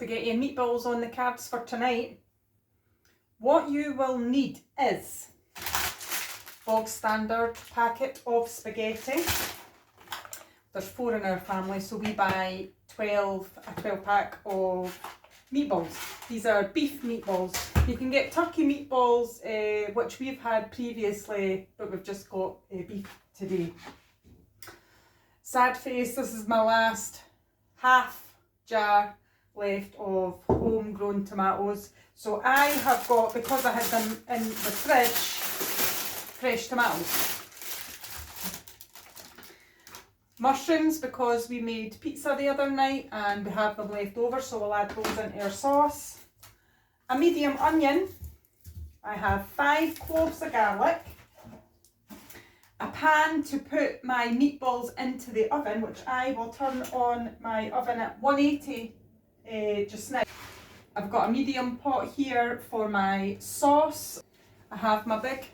spaghetti and meatballs on the cards for tonight. What you will need is bog standard packet of spaghetti. There's 4 in our family, so we buy a 12 pack of meatballs. These are beef meatballs. You can get turkey meatballs, which we've had previously, but we've just got beef today. Sad face, this is my last half jar left of homegrown tomatoes. So I have got, because I had them in the fridge, fresh tomatoes. Mushrooms, because we made pizza the other night and we have them left over, so we'll add those into our sauce. A medium onion. I have 5 cloves of garlic. A pan to put my meatballs into the oven, which I will turn on my oven at 180 just now. I've got a medium pot here for my sauce. I have my big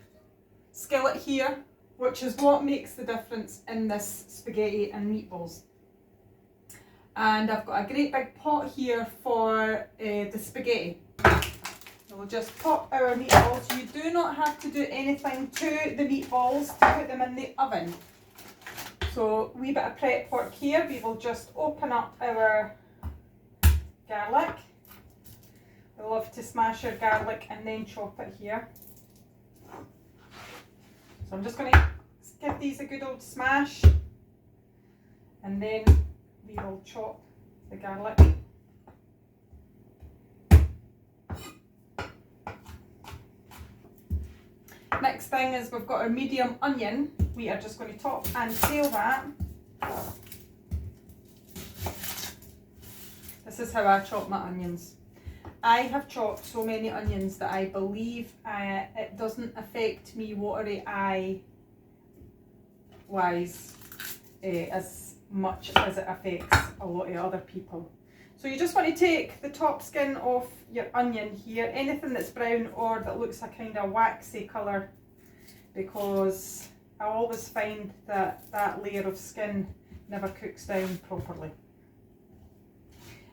skillet here, which is what makes the difference in this spaghetti and meatballs. And I've got a great big pot here for the spaghetti. We'll just pop our meatballs. You do not have to do anything to the meatballs to put them in the oven. So a wee bit of prep work here. We will just open up our garlic. We love to smash our garlic and then chop it here. So I'm just going to give these a good old smash, and then we will chop the garlic. Next thing is we've got our medium onion. We are just going to top and tail that. This is how I chop my onions. I have chopped so many onions that I believe it doesn't affect me watery eye wise as much as it affects a lot of other people. So you just want to take the top skin off your onion here, anything that's brown or that looks a kind of waxy colour, because I always find that that layer of skin never cooks down properly.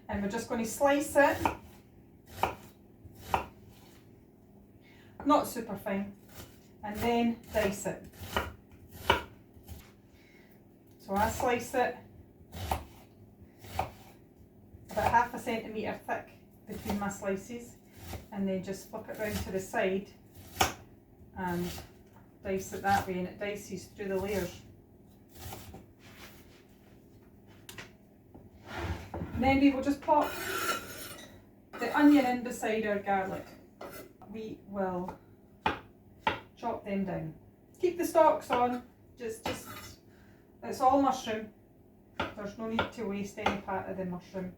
And we're just going to slice it, not super fine, and then dice it. So I slice it about half a centimetre thick between my slices, and then just flip it round to the side and dice it that way, and it dices through the layers. And then we will just pop the onion in beside our garlic. We will chop them down. Keep the stalks on, just it's all mushroom. There's no need to waste any part of the mushroom.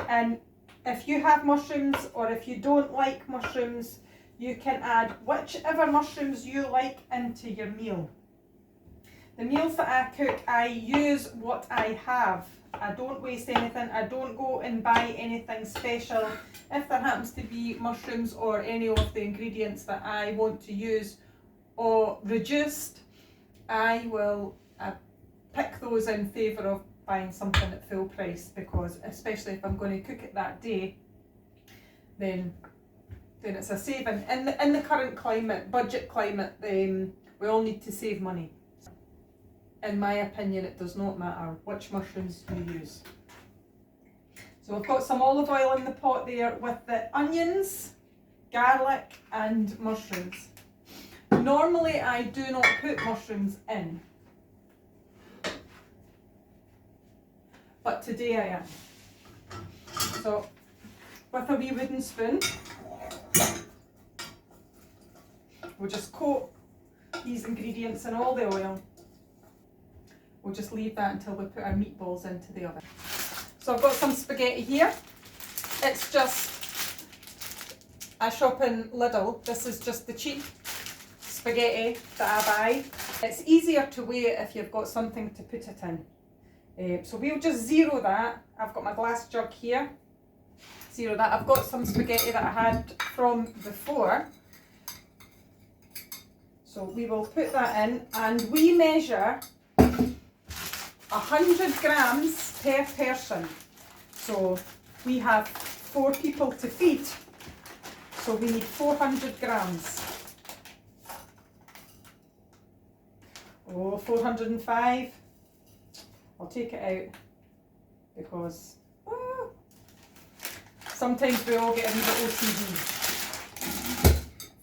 And if you have mushrooms, or if you don't like mushrooms, you can add whichever mushrooms you like into your meal. The meals that I cook, I use what I have. I don't waste anything. I don't go and buy anything special. If there happens to be mushrooms or any of the ingredients that I want to use or reduced, I will pick those in favour of buying something at full price, because especially if I'm going to cook it that day, then it's a saving. In the current climate, budget climate, we all need to save money. In my opinion, it does not matter which mushrooms you use. So I've got some olive oil in the pot there with the onions, garlic and mushrooms. Normally I do not put mushrooms in, but today I am. So with a wee wooden spoon, we'll just coat these ingredients in all the oil. We'll just leave that until we put our meatballs into the oven. So I've got some spaghetti here. It's just, I shop in Lidl. This is just the cheap spaghetti that I buy. It's easier to weigh it if you've got something to put it in. So we'll just zero that. I've got my glass jug here. Zero that. I've got some spaghetti that I had from before. So we will put that in, and we measure 100 grams per person. So We have 4 people to feed, so we need 400 grams. Oh, 405. I'll take it out because sometimes we all get a wee bit OCD.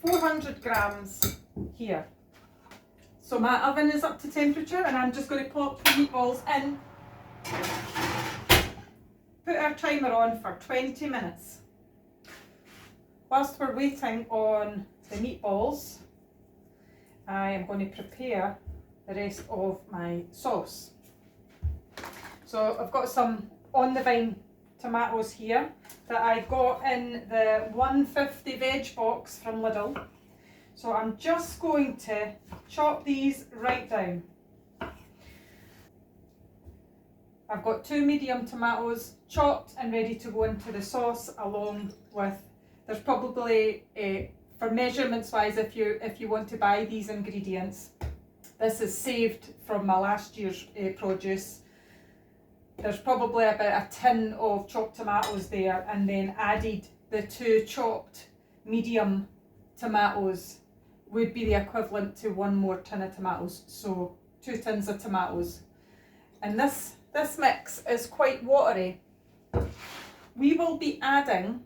400 grams here. So my oven is up to temperature and I'm just going to pop the meatballs in. Put our timer on for 20 minutes. Whilst we're waiting on the meatballs, I am going to prepare the rest of my sauce. So I've got some on the vine tomatoes here that I got in the 150 veg box from Lidl. So I'm just going to chop these right down. I've got 2 medium tomatoes chopped and ready to go into the sauce, along with, there's probably, for measurements wise, if you want to buy these ingredients, this is saved from my last year's produce. There's probably about a tin of chopped tomatoes there, and then added the 2 chopped medium tomatoes would be the equivalent to 1 more tin of tomatoes, so 2 tins of tomatoes. And this mix is quite watery. We will be adding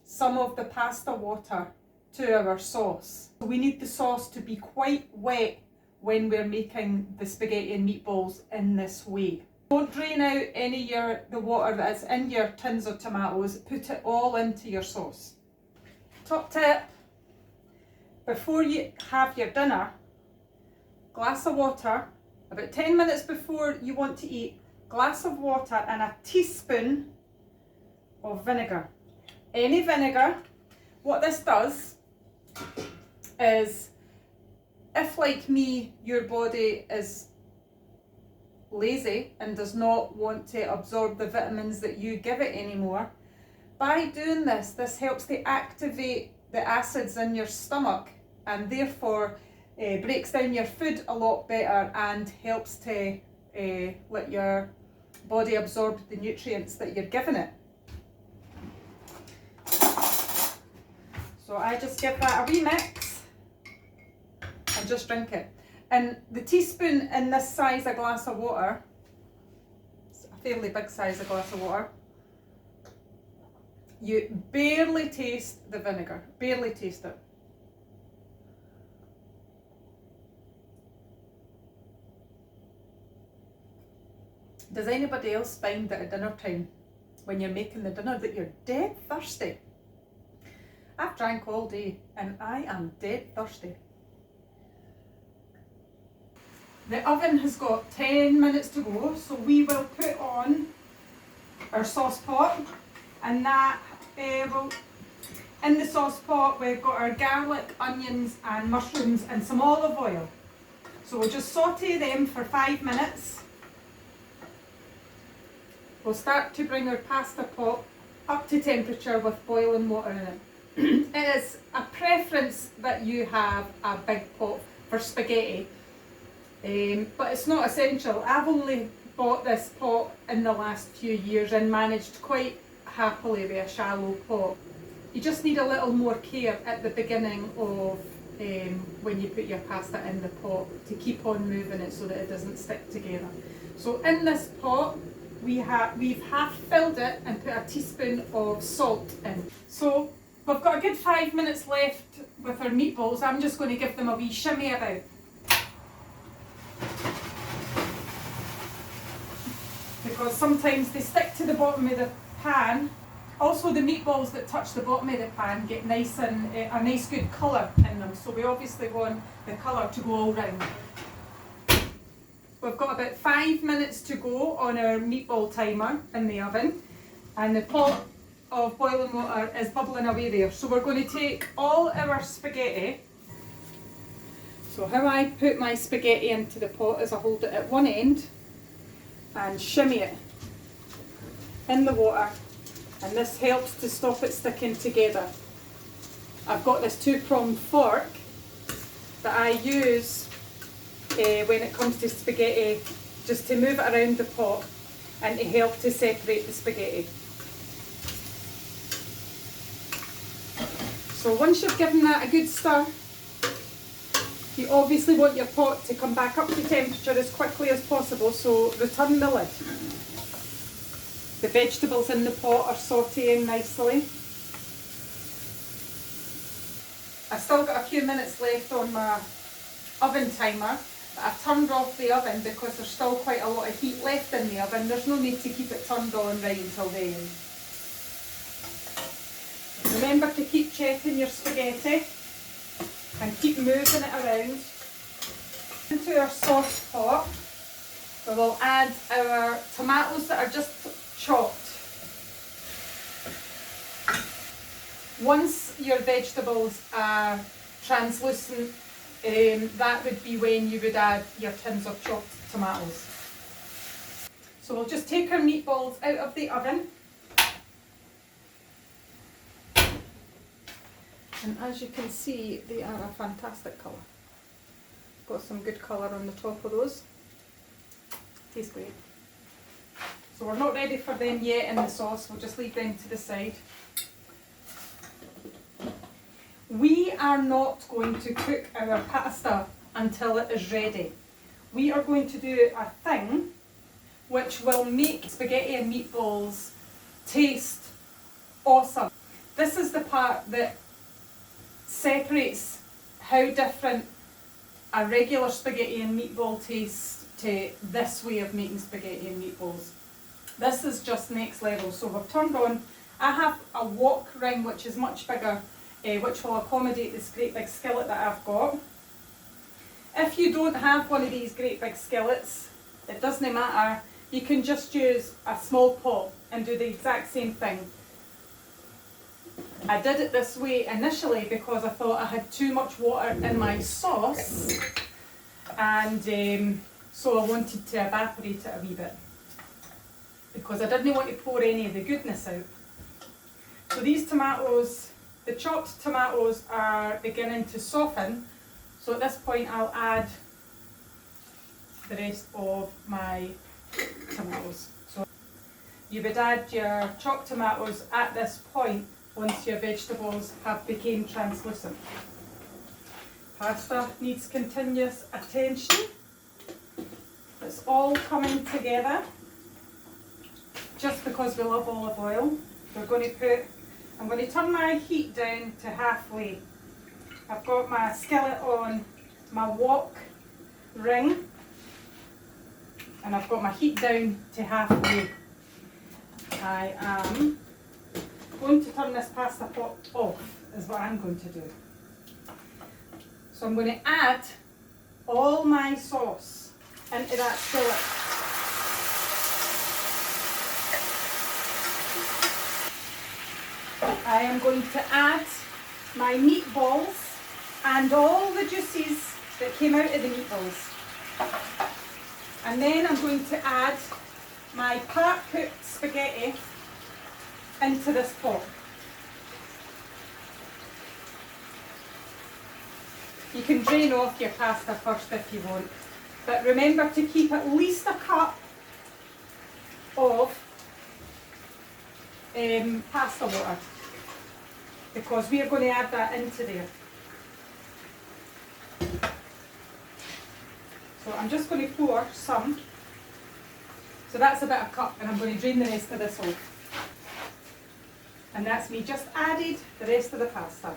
some of the pasta water to our sauce. We need the sauce to be quite wet when we're making the spaghetti and meatballs in this way. Don't drain out any of the water that's in your tins of tomatoes, put it all into your sauce. Top tip, before you have your dinner, glass of water, about 10 minutes before you want to eat, glass of water and a teaspoon of vinegar. Any vinegar. What this does is, if like me, your body is lazy and does not want to absorb the vitamins that you give it anymore, by doing this helps to activate the acids in your stomach, and therefore breaks down your food a lot better and helps to let your body absorb the nutrients that you're giving it. So I just give that a wee mix and just drink it. And the teaspoon in this size of glass of water, it's a fairly big size of glass of water, you barely taste the vinegar, barely taste it. Does anybody else find that at dinner time, when you're making the dinner, that you're dead thirsty? I've drank all day and I am dead thirsty. The oven has got 10 minutes to go, so we will put on our sauce pot, and that in the sauce pot we've got our garlic, onions and mushrooms and some olive oil. So we'll just saute them for 5 minutes. We'll start to bring our pasta pot up to temperature with boiling water in it. It is a preference that you have a big pot for spaghetti, but it's not essential. I've only bought this pot in the last few years and managed quite happily with a shallow pot. You just need a little more care at the beginning of when you put your pasta in the pot to keep on moving it so that it doesn't stick together. So in this pot, we've half filled it and put a teaspoon of salt in. So we've got a good 5 minutes left with our meatballs. I'm just going to give them a wee shimmy about. Because sometimes they stick to the bottom of the pan. Also the meatballs that touch the bottom of the pan get nice and a nice good colour in them. So we obviously want the colour to go all round. We've got about 5 minutes to go on our meatball timer in the oven, and the pot of boiling water is bubbling away there. So we're going to take all our spaghetti. So how I put my spaghetti into the pot is I hold it at one end and shimmy it in the water, and this helps to stop it sticking together. I've got this 2-pronged fork that I use when it comes to spaghetti, just to move it around the pot and to help to separate the spaghetti. So once you've given that a good stir, you obviously want your pot to come back up to temperature as quickly as possible, so return the lid. The vegetables in the pot are sautéing nicely. I've still got a few minutes left on my oven timer, but I've turned off the oven because there's still quite a lot of heat left in the oven. There's no need to keep it turned on right until the end. Remember to keep checking your spaghetti and keep moving it around. Into our sauce pot, we will add our tomatoes that are just chopped. Once your vegetables are translucent, that would be when you would add your tins of chopped tomatoes. So we'll just take our meatballs out of the oven. And as you can see, they are a fantastic colour. Got some good colour on the top of those. Tastes great. So we're not ready for them yet in the sauce, we'll just leave them to the side. We are not going to cook our pasta until it is ready. We are going to do a thing which will make spaghetti and meatballs taste awesome. This is the part that separates how different a regular spaghetti and meatball tastes to this way of making spaghetti and meatballs. This is just next level. So we've turned on, I have a wok ring which is much bigger, which will accommodate this great big skillet that I've got. If you don't have one of these great big skillets, it doesn't matter, you can just use a small pot and do the exact same thing. I did it this way initially because I thought I had too much water in my sauce, and so I wanted to evaporate it a wee bit because I didn't want to pour any of the goodness out. So these tomatoes, the chopped tomatoes, are beginning to soften, so at this point I'll add the rest of my tomatoes. So you would add your chopped tomatoes at this point once your vegetables have become translucent. Pasta needs continuous attention. It's all coming together just because we love olive oil. I'm going to turn my heat down to halfway. I've got my skillet on my wok ring and I've got my heat down to halfway. I am going to turn this pasta pot off, is what I'm going to do. So I'm going to add all my sauce into that skillet. I am going to add my meatballs and all the juices that came out of the meatballs. And then I'm going to add my part-cooked spaghetti into this pot. You can drain off your pasta first if you want, but remember to keep at least a cup of pasta water, because we are going to add that into there. So I'm just going to pour some, so that's about a cup, and I'm going to drain the rest of this off. And that's me just added the rest of the pasta.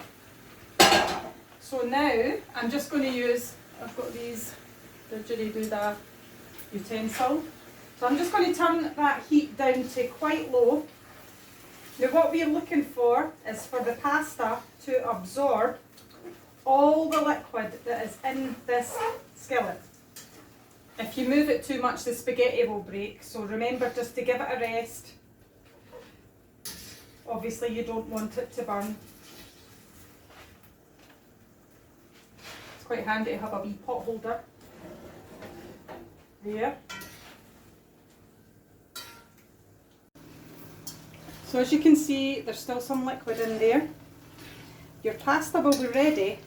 So now I'm just going to use, I've got these didgeridoo utensil. So I'm just going to turn that heat down to quite low. Now what we're looking for is for the pasta to absorb all the liquid that is in this skillet. If you move it too much, the spaghetti will break, so remember just to give it a rest. Obviously you don't want it to burn. It's quite handy to have a wee pot holder. There. So as you can see, there's still some liquid in there. Your pasta will be ready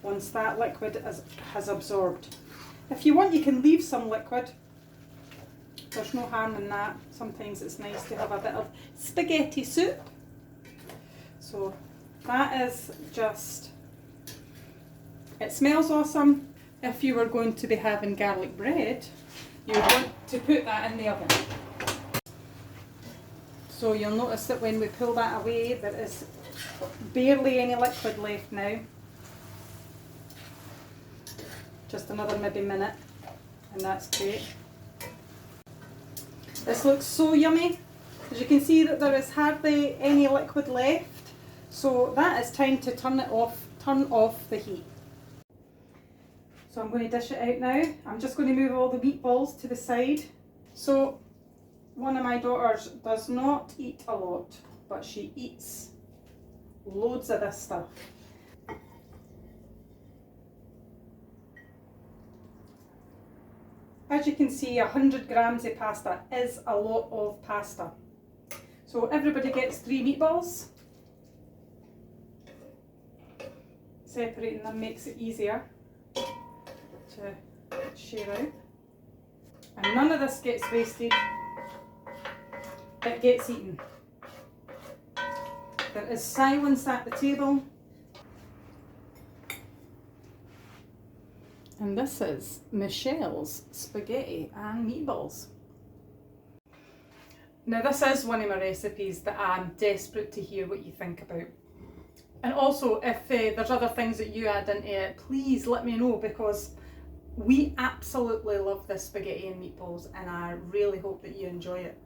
once that liquid has absorbed. If you want, you can leave some liquid. There's no harm in that. Sometimes it's nice to have a bit of spaghetti soup. So That is just, it smells awesome. If you were going to be having garlic bread, you would want to put that in the oven. So you'll notice that when we pull that away, there is barely any liquid left now. Just another maybe minute, and that's great. This looks so yummy. As you can see that there is hardly any liquid left. So that is time to turn off the heat. So I'm going to dish it out now. I'm just going to move all the meatballs to the side. So one of my daughters does not eat a lot, but she eats loads of this stuff. As you can see, 100 grams of pasta is a lot of pasta. So everybody gets 3 meatballs. Separating them makes it easier to share out. And none of this gets wasted, it gets eaten. There is silence at the table. And this is Michelle's spaghetti and meatballs. Now this is one of my recipes that I'm desperate to hear what you think about. And also if there's other things that you add into it, please let me know, because we absolutely love this spaghetti and meatballs and I really hope that you enjoy it.